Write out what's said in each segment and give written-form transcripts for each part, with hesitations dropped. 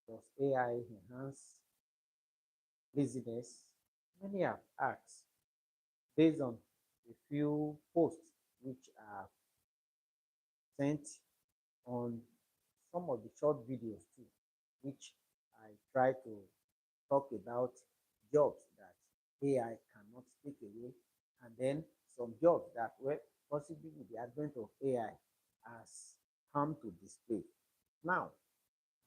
Does AI enhance laziness? Many have asked based on a few posts which are sent on some of the short videos too, which I try to talk about jobs that AI cannot take away, and then some jobs that were possibly with the advent of AI has come to display. Now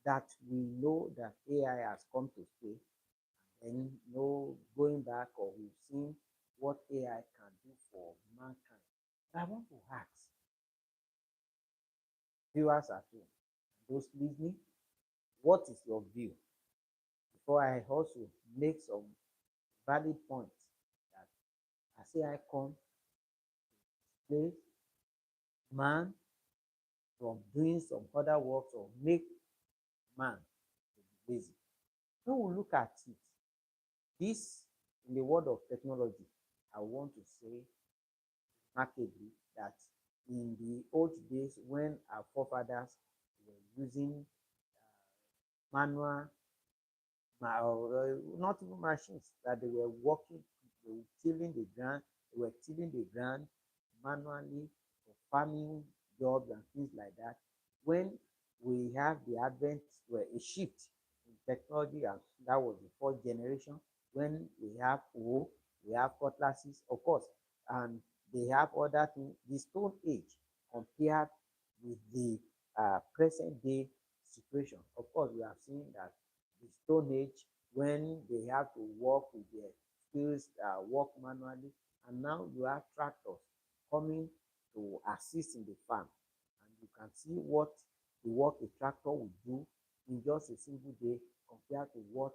that we know that AI has come to stay, and no going back, or we've seen what AI can do for mankind. I want to ask viewers at home, those listening, what is your view? Before I also make some valid points that as AI come to displace man from doing some other works or make man to be lazy. When we look at it, this in the world of technology, I want to say markedly that in the old days when our forefathers were using manual or not even machines, that they were working, they were tilling the ground, manually for farming jobs and things like that. When we have the advent, where a shift in technology, and that was the fourth generation, when we have we have cutlasses, of course, and they have other things. The Stone Age compared with the present day situation. Of course, we have seen that the Stone Age, when they have to work with their skills, work manually, and now you have tractors coming to assist in the farm, and you can see what the work a tractor will do in just a single day compared to what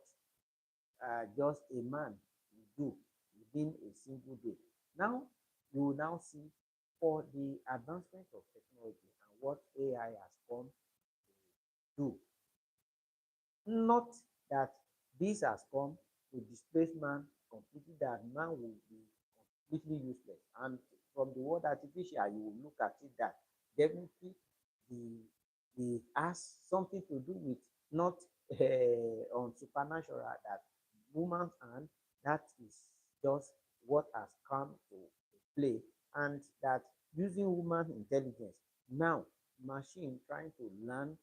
just a man will do within a single day. Now you will now see, for the advancement of technology and what AI has come to do, not that this has come to displace man completely, that man will be completely useless. And from the word artificial, you will look at it that definitely the has something to do with not on supernatural, that woman's hand, that is just what has come to play, and that using human intelligence now, machine trying to learn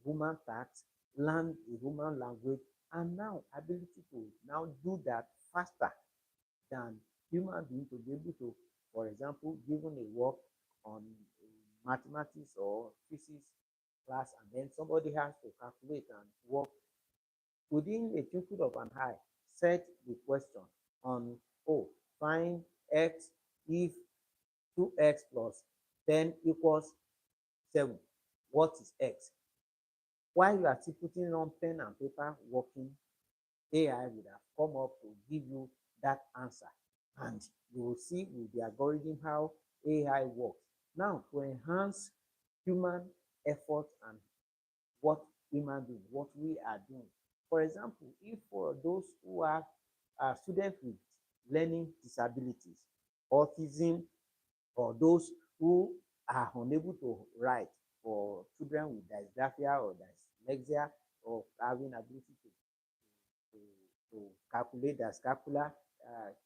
human tasks, learn the human language, and now ability to now do that faster than human being to be able to, for example, given a work on mathematics or physics class, and then somebody has to calculate and work within a twinkle of an eye, set the question on, oh, find x if 2x plus 10 equals 7. What is x? While you are still putting on pen and paper working, AI would have come up to give you that answer. And you will see with the algorithm how AI works. Now, to enhance human effort and what human being, what we are doing. For example, if for those who have students with learning disabilities, autism, or those who are unable to write, for children with dysgraphia or dyslexia, or having ability to, to calculate their scapula,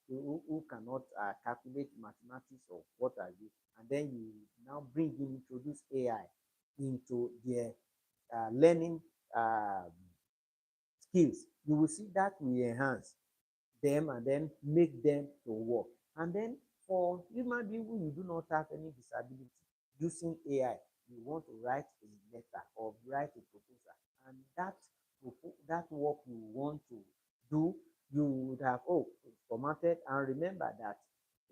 who cannot calculate mathematics or what have you, and then you now bring in, introduce AI into their learning uh, skills, you will see that will enhance them and then make them to work. And then for human being who you do not have any disability, using AI, you want to write a letter or write a proposal, and that work you want to do, you would have formatted. And remember that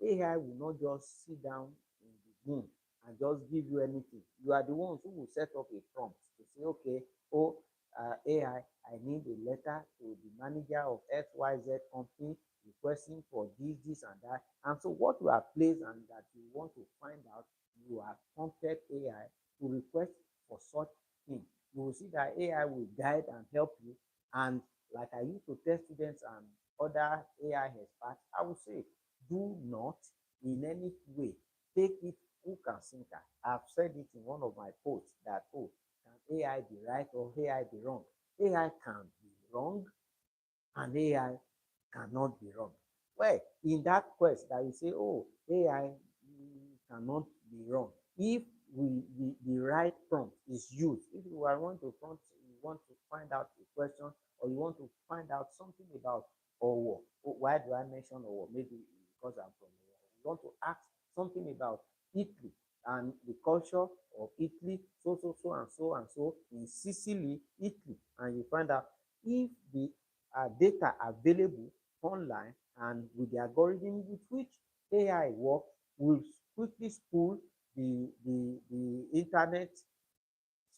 AI will not just sit down in the room and just give you anything. You are the ones who will set up a prompt to say, okay, AI, I need a letter to the manager of XYZ company requesting for this, and that. And so what you have placed and that you want to find out, you have prompted AI to request for such thing. You will see that AI will guide and help you. And like I used to tell students and other AI experts, I would say, do not in any way take it hook and sinker. I've said it in one of my posts that, oh, can AI be right or AI be wrong? AI can be wrong and AI cannot be wrong. Well, in that quest that you say, oh, AI cannot be wrong. If the right prompt is used, if you are want to prompt, you want to find out a question or you want to find out something about Owo. Why do I mention Owo? Maybe because I'm from Owo. You want to ask something about Italy and the culture of Italy, so in Sicily, Italy, and you find out if the data available online and with the algorithm with which AI works will quickly spool the internet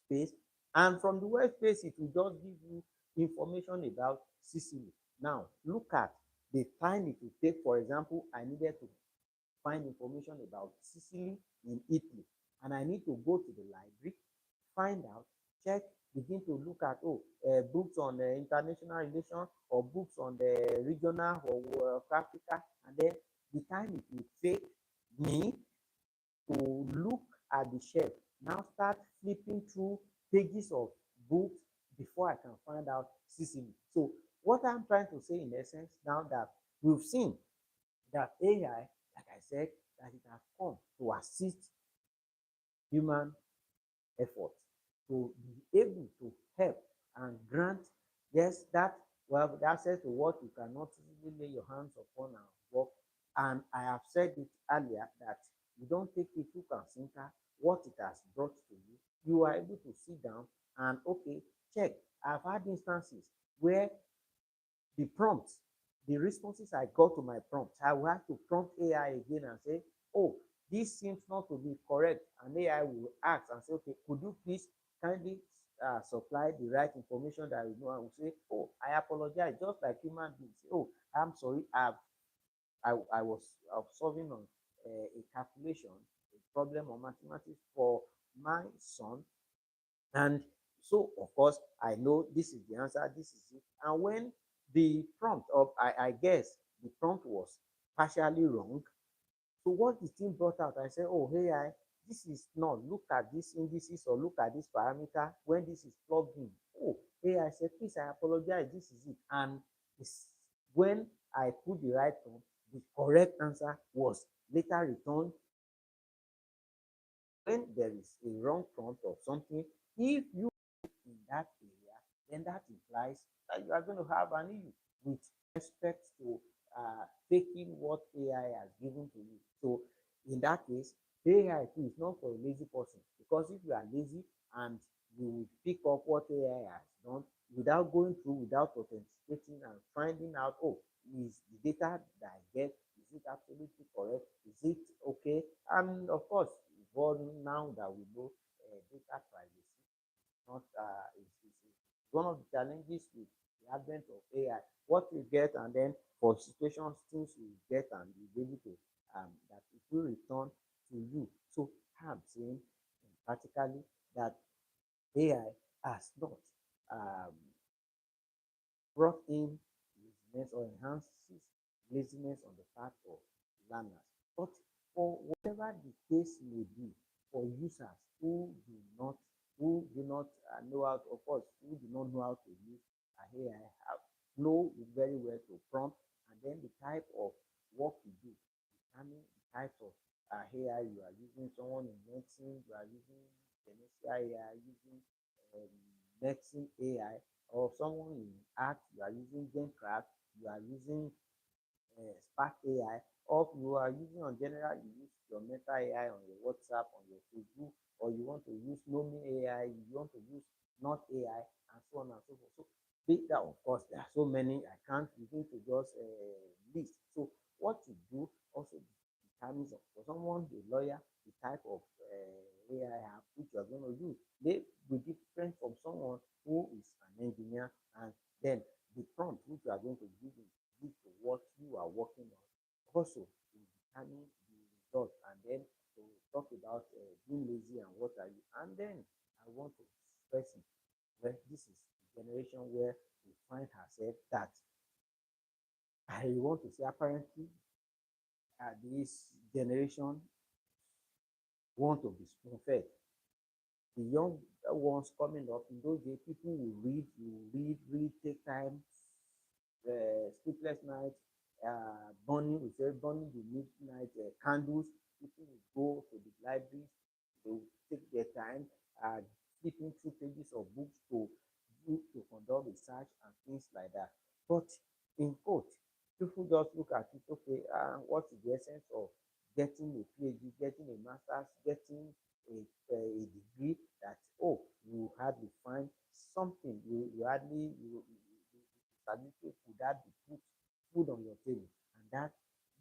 space, and from the web space it will just give you information about Sicily. Now look at the time it will take. For example, I needed to find information about Sicily in Italy, and I need to go to the library, find out, check, begin to look at books on international relations or books on the regional or Africa, and then the time it will take me to look at the shelf, now start flipping through pages of books before I can find out Sicily. So what I'm trying to say in essence now that we've seen that AI, like I said, that it has come to assist human effort, to be able to help and grant, yes, that we have access to what you cannot easily lay your hands upon and work. And I have said it earlier that you don't take it hook and sinker what it has brought to you. You are able to sit down and okay, check. I've had instances where the prompts, the responses I got to my prompts, I will have to prompt AI again and say, oh, this seems not to be correct. And AI will ask and say, okay, could you please kindly supply the right information that you know? I will say, oh, I apologize, just like human beings. Oh, I'm sorry, I was solving on a calculation, a problem on mathematics for my son, and so, of course, I know this is the answer, this is it. And when the prompt of, I guess the prompt was partially wrong. So what the team brought out, I said, oh, hey, this is not, look at this indices or look at this parameter when this is plugged in. Oh, hey, I said, please, I apologize, this is it. And it's, when I put the right prompt, the correct answer was later returned. When there is a wrong prompt or something, if you in that area, then that implies that you are going to have an issue with respect to taking what AI has given to you. So in that case, AI too is not for a lazy person, because if you are lazy and you pick up what AI has done without going through, without authenticating and finding out, oh, is the data that I get, is it absolutely correct? Is it okay? And of course, now that we know data privacy, not is one of the challenges with the advent of AI. What you get, and then for situations, things you get, and you be able to that it will return to you. So I'm saying practically that AI has not um, brought in laziness or enhances laziness on the part of learners. But for whatever the case may be, for users who do not know how to, of course, who do not know how to use AI, have know very well to prompt, and then the type of work you do, determine the types of AI you are using. Someone in medicine, you are using Genesia AI, using um, medicine AI, or someone in art, you are using GenCraft, you are using Spark AI, or you are using on general, you use your Meta AI on your WhatsApp, on your Facebook, or you want to use Nomi AI, you want to use Not AI, and so on and so forth. So data, of course, there are so many, I can't begin to just list. So what you do also determines, for someone, a lawyer, the type of AI app which you are going to use. They will be different from someone who is an engineer, and then the prompt which you are going to give to what you are working on also will determine the result. And then to talk about being lazy and what are you. And then I want to stress it, where this is the generation where we find ourselves that I want to say apparently this generation want to be spoon fed. The young ones coming up in those days, people will read, you sleepless nights, burning the midnight candles. People will go to the libraries, they will take their time, uh, flipping through pages of books to conduct research and things like that. But in quote, people just look at it, okay, what is the essence of getting a PhD, getting a master's, getting a degree that, oh, you hardly find something, you hardly, you certificate could that be put food on your table. And that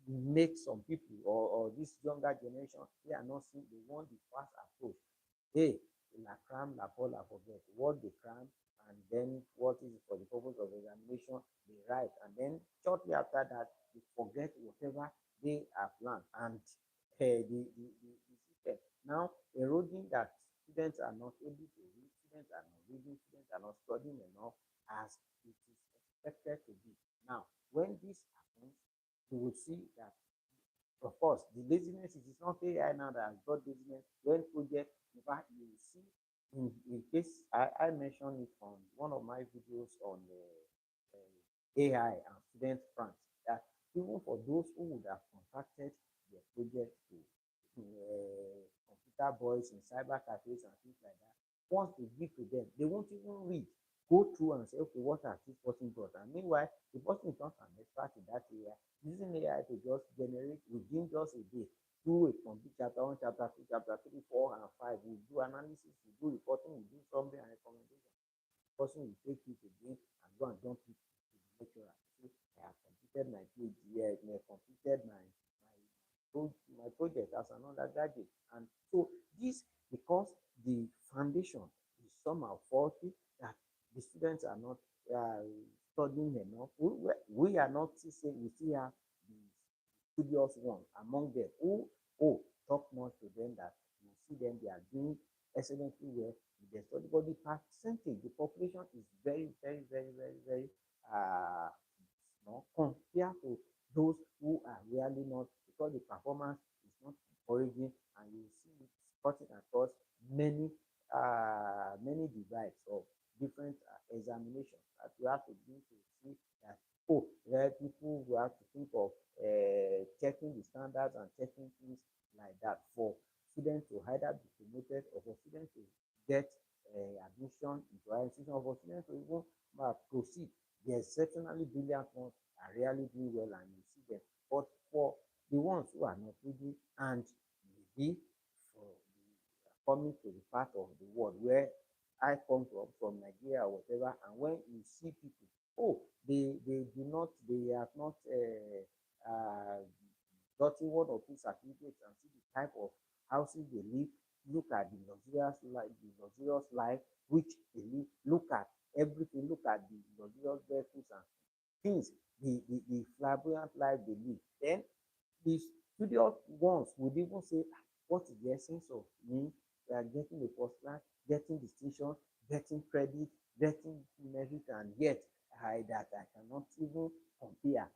makes some people or this younger generation, they are not seeing, they want the fast approach. Hey, la cram, la call, la forget. What they cram, and then what is for the purpose of examination, they write. And then shortly after that, they forget whatever they have learned. And the system now eroding that students are not able to read, students are not reading, students are not studying enough as it is expected to be. Now, when this happens, you will see that of course, the laziness is not AI now that has brought laziness. When project, in fact, you will see in case I mentioned it on one of my videos on AI and student France that even for those who would have contacted their project to computer boys in cyber cafes and things like that, once they give to them, they won't even read, go through and say, okay, what has this person brought? And meanwhile, the person is not an expert in that area, using AI to just generate within just a day, do a complete chapter one, chapter two, chapter three, four, and five. We do analysis, we do reporting, we do summary and recommendation. The person will take it again and go and dump it to the lecturer. Say, I have completed my PhD, I have completed my project as an undergraduate. And so this because the foundation is somehow faulty, that the students are not uh, studying enough. We are not saying we still have the studious ones among them who talk much to them that you see them, they are doing excellently well with their study. But the percentage, the population is very, very, very, very, very small compared to those who are really not, because the performance is not encouraging, and you see it cutting across many many divides of different examinations that you have to do to see that, oh, there are people who have to think of checking the standards and checking things like that for students to either be promoted or for students to get admission into higher institution or for students to even proceed. The exceptionally brilliant ones are really doing well and you see them. But for the ones who are not ready and maybe for coming to the part of the world where I come from Nigeria or whatever, and when you see people, oh, they do not, they have not gotten one or two certificates and see the type of houses they live, look at the luxurious life which they live, look at everything, look at the luxurious vehicles and things, the flamboyant life they live. Then the studious ones would even say, "Ah, what is the essence of me getting a first class, getting distinction, getting credit, getting merit, and yet I cannot even compare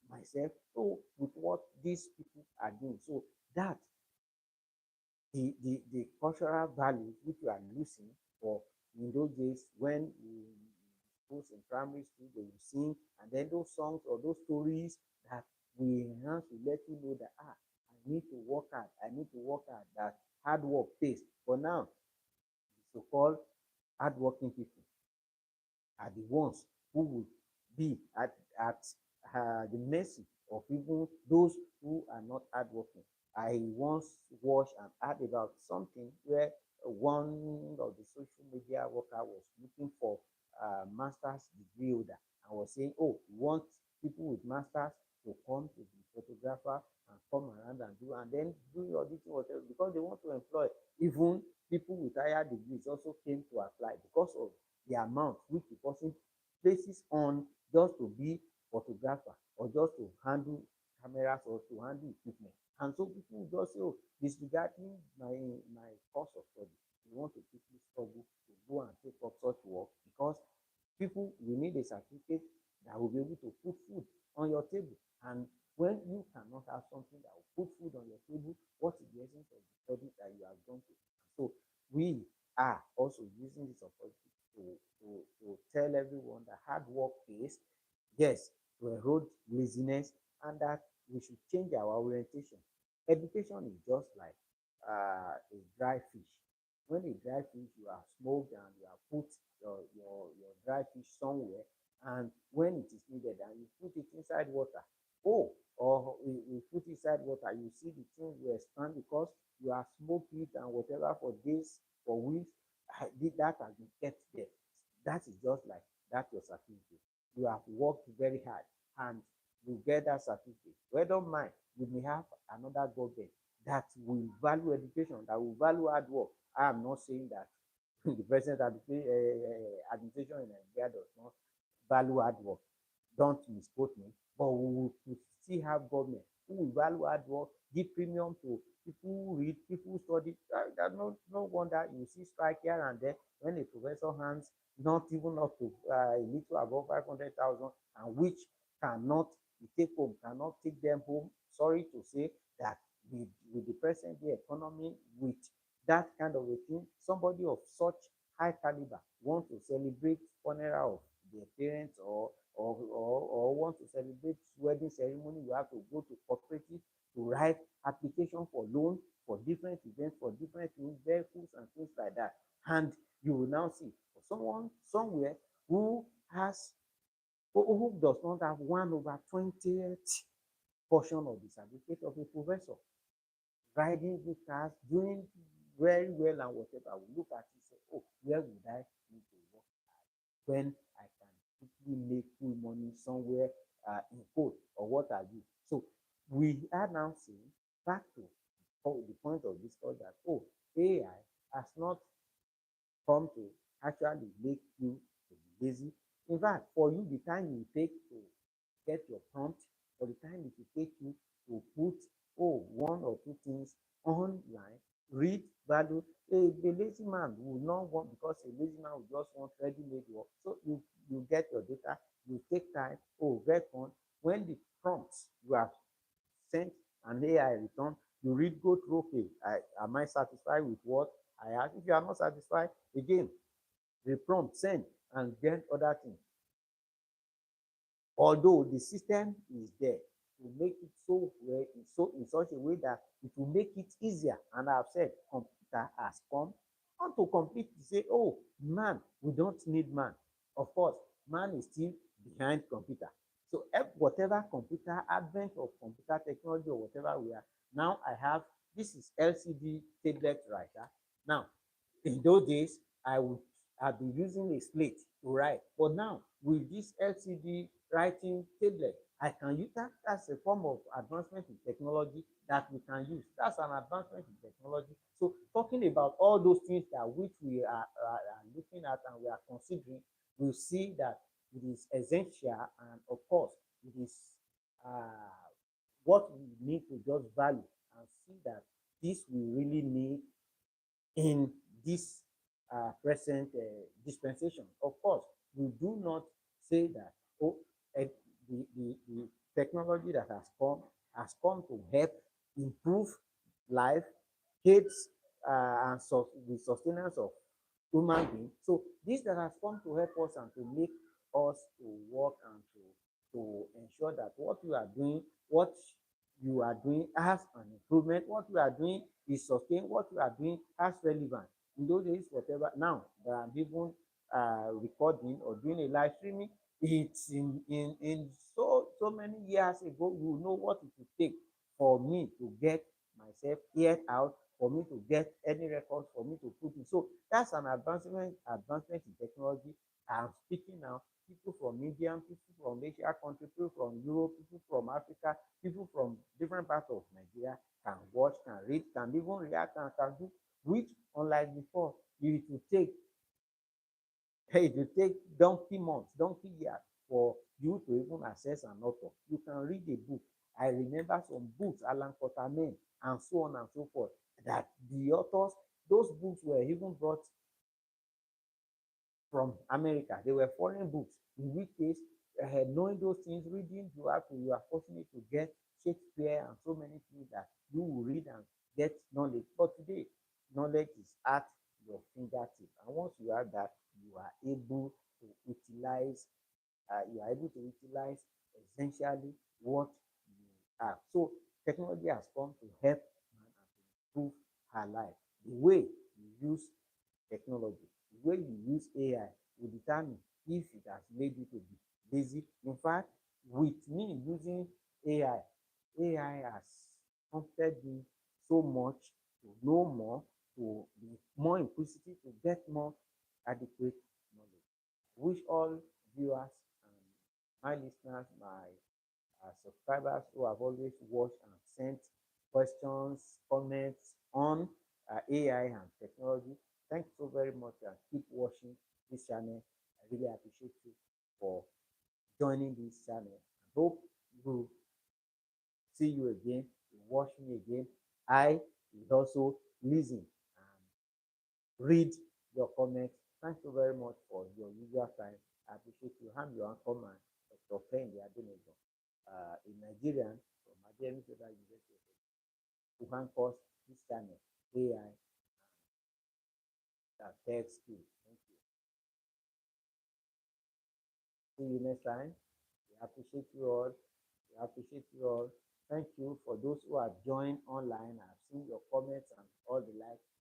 myself so with what these people are doing." So that the cultural values which you are losing for in those days when you schools in primary school they will sing, and then those songs or those stories that will enhance will let you know that I need to work hard, I need to work hard, that hard work pays. But now the so-called hardworking people are the ones who will be at the mercy of even those who are not hardworking. I once watched an ad about something where one of the social media worker was looking for a master's degree holder and was saying, oh, we want people with masters to come to the photographer and come around and then do your auditing whatever, because they want to employ even people with higher degrees also came to apply because of the amount which the person places on just to be photographer or just to handle cameras or to handle equipment. And so people just say, oh, disregarding my course of study, they want to quickly struggle to go and take up such work because people will need a certificate that will be able to put food on your table. And when you cannot have something that will put food on your table, what is the essence of the study that you have done to? So we are also using this opportunity to tell everyone that hard work pays. Yes, to erode laziness, and that we should change our orientation. Education is just like a dry fish. When a dry fish you have smoked and you have put your dry fish somewhere, and when it is needed and you put it inside water, oh, or we put inside water, you see the thing will expand because you have smoked it and whatever for days, for weeks, that has been kept there. That is just like that your certificate. You have worked very hard and you get that certificate. Well, don't mind, you may have another government that will value education, that will value hard work. I am not saying that the present administration in Nigeria does not value hard work. Don't misquote me, but we will still have government who will value hard work, give premium to people who read, people who study. No wonder you see strike here and there when a professor hands not even up to a little above 500,000, and which cannot take home, cannot take them home. Sorry to say that with the present day economy, with that kind of a thing, somebody of such high caliber want to celebrate funeral of their parents, or want to celebrate wedding ceremony, you have to go to cooperative to write application for loan for different events, for different things, vehicles and things like that. And you will now see for someone somewhere who has who does not have 1/20th portion of the certificate of a professor, riding good cars, doing very well and whatever, we look at it and say, oh, where would I need to work when I can quickly make full money somewhere in code or what have you. So we are now seeing back to the point of discuss that, oh, AI has not come to actually make you to be lazy. In fact, for you, the time you take to get your prompt, for the time it will take you to put, oh, one or two things online, read, value. A lazy man will not want, because a lazy man will just want ready-made work. So you get your data, you take time, oh, get on. When the prompts you have sent an AI return, you read, go through, okay, am I satisfied with what I have? If you are not satisfied, again, the prompt send and get other things. Although the system is there to make it so well, so in such a way that it will make it easier. And I've said computer has come on to complete to say, oh, man, we don't need man. Of course, man is still behind computer. So whatever computer, advent of computer technology or whatever we are, now I have, this is LCD tablet writer. Now, in those days, I would have been using a slate to write. But now, with this LCD writing tablet, I can use that. That's a form of advancement in technology that we can use. That's an advancement in technology. So, talking about all those things that which we are looking at and we are considering, we'll see that it is essential, and of course, it is what we need to just value and see that this we really need in this present dispensation. Of course, we do not say that, oh, the technology that has come to help improve life, kids, and so the sustenance of human being. So this that has come to help us and to make us to work and to ensure that what you are doing has an improvement, what you are doing is sustained, what you are doing has relevance. In those days, whatever, now there are people recording or doing a live streaming. It's in so many years ago, you know what it will take for me to get myself aired out, for me to get any records, for me to put it. So that's an advancement in technology. I'm speaking now. People from India, people from Asia country, people from Europe, people from Africa, people from different parts of Nigeria can watch, can read, can even react, and can do, which unlike before, it will take it will take donkey months, donkey years for you to even access an author. You can read a book. I remember some books, Alan Quatermain, and so on and so forth, that the authors, those books were even brought from America. They were foreign books, in which case, knowing those things, reading, you are fortunate to get Shakespeare and so many things that you will read and get knowledge. But today, knowledge is at your fingertip. And once you have that, you are able to utilize essentially what you have. So technology has come to help man and to improve her life. The way you use technology, the way you use AI will determine if it has made you to be lazy. In fact, with me using AI, AI has prompted me so much to know more, to be more inquisitive, to get more adequate knowledge. Wish all viewers and my listeners, my subscribers who have always watched and sent questions, comments on AI and technology. Thank you so very much and keep watching this channel. I really appreciate you for joining this channel. I hope you see you again, you watch me again. I will also listen and read your comments. Thank you very much for your usual time. I appreciate you. I'm your anchor man, Dr. Fendi Adenejo, a Nigerian from Ademi Federal University, who can cause this channel AI and tech skills. Thank you. See you next time. We appreciate you all. We appreciate you all. Thank you for those who have joined online. I've seen your comments and all the likes.